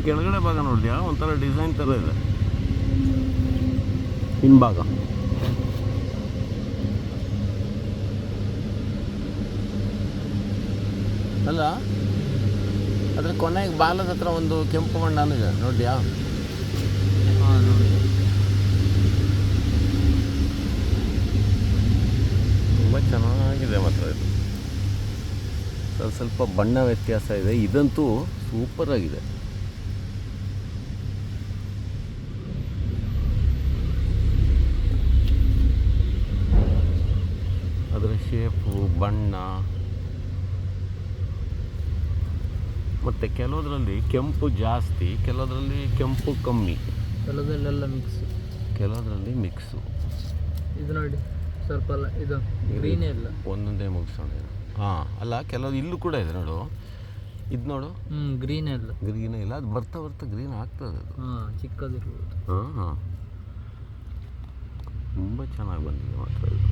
ಕೆಳಗಡೆ ಭಾಗ ನೋಡಿದ್ಯಾ, ಒಂಥರ ಡಿಸೈನ್ ಥರ ಇದೆ ಹಿಂಭಾಗ. ಅಲ್ಲ, ಅದ್ರ ಕೊನೆಗೆ ಬಾಲದ ಹತ್ರ ಒಂದು ಕೆಂಪು ಬಣ್ಣನೂ ಇದೆ ನೋಡಿಯಾ? ಹಾಂ ನೋಡಿ. ತುಂಬ ಚೆನ್ನಾಗಿದೆ ಮಾತ್ರ ಇದು. ಸ್ವಲ್ಪ ಬಣ್ಣ ವ್ಯತ್ಯಾಸ ಇದೆ. ಇದಂತೂ ಸೂಪರಾಗಿದೆ. ಅದರ ಶೇಪು, ಬಣ್ಣ, ಮತ್ತು ಕೆಲವುದರಲ್ಲಿ ಕೆಂಪು ಜಾಸ್ತಿ, ಕೆಲವುದರಲ್ಲಿ ಕೆಂಪು ಕಮ್ಮಿ, ಕೆಲವದಲ್ಲೆಲ್ಲ ಕೆಲವುದರಲ್ಲಿ ಮಿಕ್ಸು. ಇದು ನೋಡಿ ಸ್ವಲ್ಪ ಅಲ್ಲ, ಇದು ಗ್ರೀನೇ ಇಲ್ಲ. ಒಂದೊಂದೇ ಮುಗಿಸೋಣ. ಹಾಂ, ಅಲ್ಲ ಕೆಲವು ಇಲ್ಲೂ ಕೂಡ ಇದೆ ನೋಡು. ಇದು ನೋಡು, ಗ್ರೀನೇ ಇಲ್ಲ. ಗ್ರೀನೇ ಇಲ್ಲ. ಅದು ಬರ್ತಾ ಬರ್ತಾ ಗ್ರೀನ್ ಆಗ್ತದೆ ಅದು. ಹಾಂ, ಚಿಕ್ಕದಿರ್ಬೋದು. ಹಾಂ, ತುಂಬ ಚೆನ್ನಾಗಿ ಬಂದಿದೆ ಮಾತ್ರ ಇದು.